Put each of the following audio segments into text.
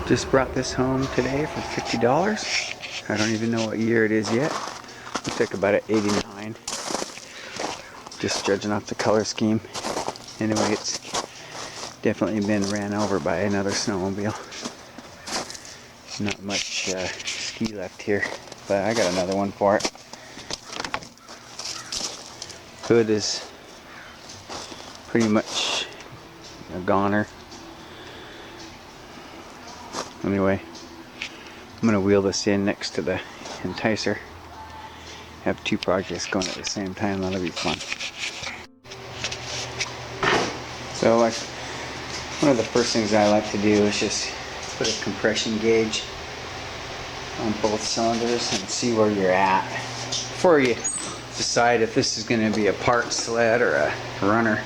Just brought this home today for $50. I don't even know what year it is yet. Looks like about an 89. Just judging off the color scheme. Anyway, it's definitely been ran over by another snowmobile. Not much ski left here, but I got another one for it. Hood is pretty much a goner. Anyway, I'm going to wheel this in next to the enticer. Have two projects going at the same time. That'll be fun. So one of the first things I like to do is just put a compression gauge on both cylinders and see where you're at before you decide if this is going to be a part sled or a runner.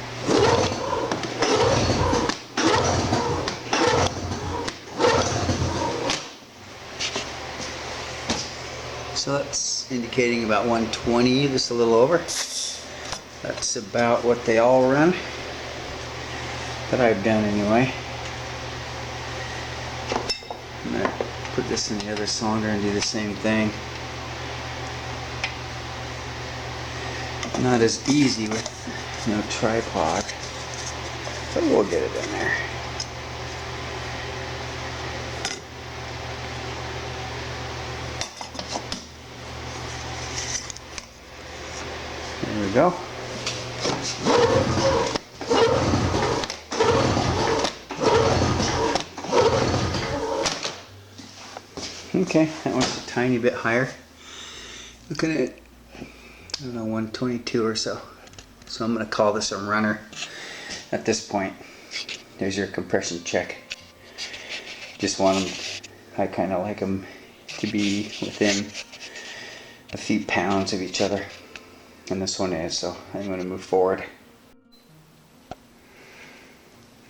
So that's indicating about 120, just a little over. That's about what they all run, that I've done anyway. I'm going to put this in the other cylinder and do the same thing. Not as easy with no tripod, but we'll get it in there. There we go. Okay, that one's a tiny bit higher. Looking at, I don't know, 122 or so. So I'm going to call this a runner at this point. There's your compression check. Just want them, I kind of like them to be within a few pounds of each other. And this one is, so I'm going to move forward.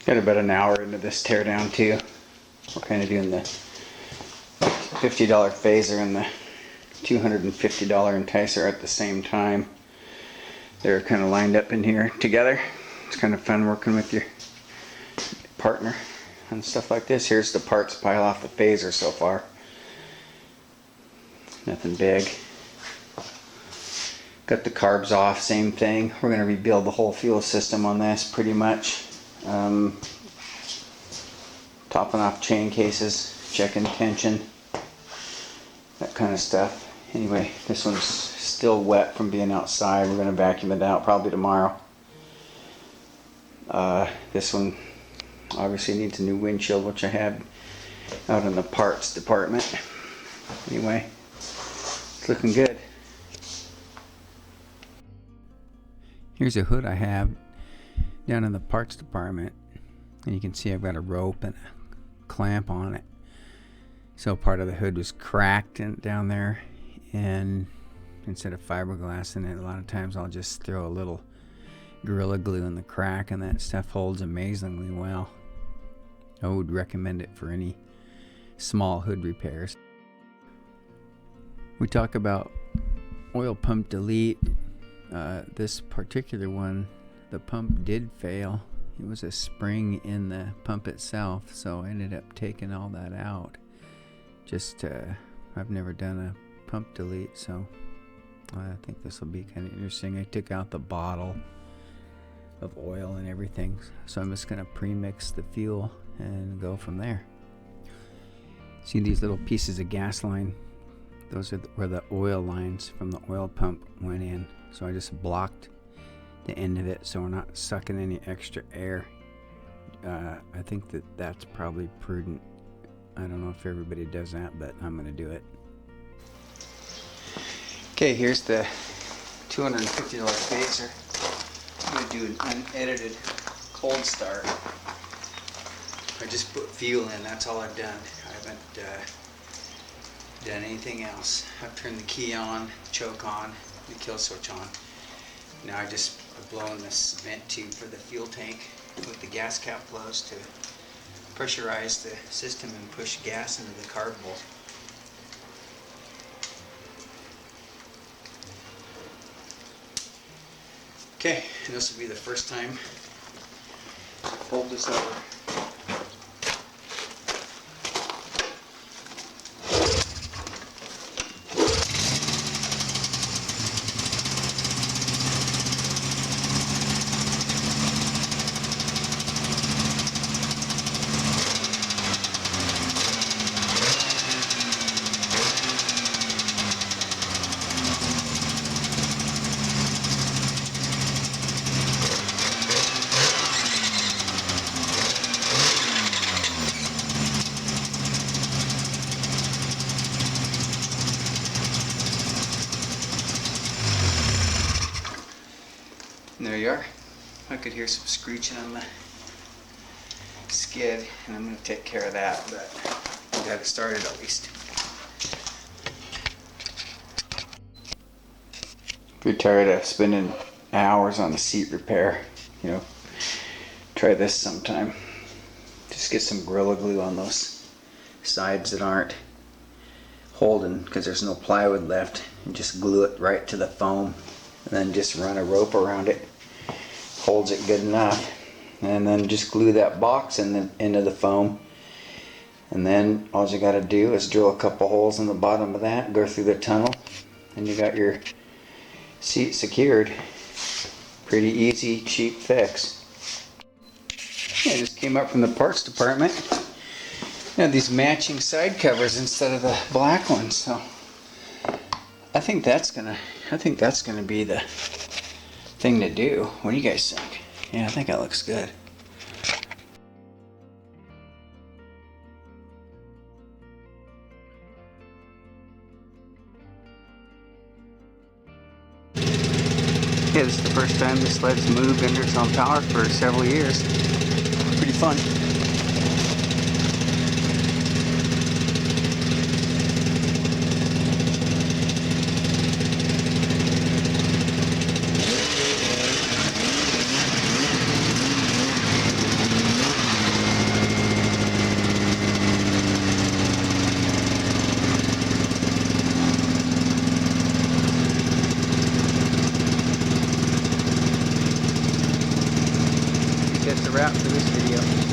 Got about an hour into this teardown too. We're kind of doing the $50 Phazer and the $250 enticer at the same time. They're kind of lined up in here together. It's kind of fun working with your partner and stuff like this. Here's the parts pile off the Phazer so far. Nothing big. Got the carbs off, same thing. We're going to rebuild the whole fuel system on this pretty much. Topping off chain cases, checking tension, that kind of stuff. Anyway, this one's still wet from being outside. We're going to vacuum it out probably tomorrow. This one obviously needs a new windshield, which I had out in the parts department. Anyway, it's looking good. Here's a hood I have down in the parts department, and you can see I've got a rope and a clamp on it. So part of the hood was cracked down there, and instead of fiberglass in it, a lot of times I'll just throw a little Gorilla Glue in the crack, and that stuff holds amazingly well. I would recommend it for any small hood repairs. We talk about oil pump delete. This particular one, the pump did fail. It was a spring in the pump itself, so I ended up taking all that out. Just I've never done a pump delete, so I think this will be kind of interesting. I took out the bottle of oil and everything, so I'm just going to pre-mix the fuel and go from there. See these little pieces of gas line? Those are where the oil lines from the oil pump went in. So I just blocked the end of it so we're not sucking any extra air. I think that's probably prudent. I don't know if everybody does that, but I'm going to do it. Okay, here's the $250 Phazer. I'm going to do an unedited cold start. I just put fuel in, that's all I've done. I haven't done anything else. I've turned the key on, choke on, the kill switch on. Now I've blown this vent tube for the fuel tank with the gas cap closed to pressurize the system and push gas into the carb bowl. Okay, and this will be the first time I fold this over. And there you are. I could hear some screeching on the skid, and I'm going to take care of that, but I got it started at least. If you're tired of spending hours on the seat repair, you know, try this sometime. Just get some Gorilla Glue on those sides that aren't holding because there's no plywood left, and just glue it right to the foam, and then just run a rope around it. Holds it good enough, and then just glue that box into the foam, and then all you got to do is drill a couple holes in the bottom of that, go through the tunnel, and you got your seat secured. Pretty easy, cheap fix. I just came up from the parts department. You know, these matching side covers instead of the black ones, so I think that's gonna be the thing to do. What do you guys think? Yeah, I think that looks good. Yeah, this is the first time the sled's moved under its own power for several years. Pretty fun. That's a wrap for this video.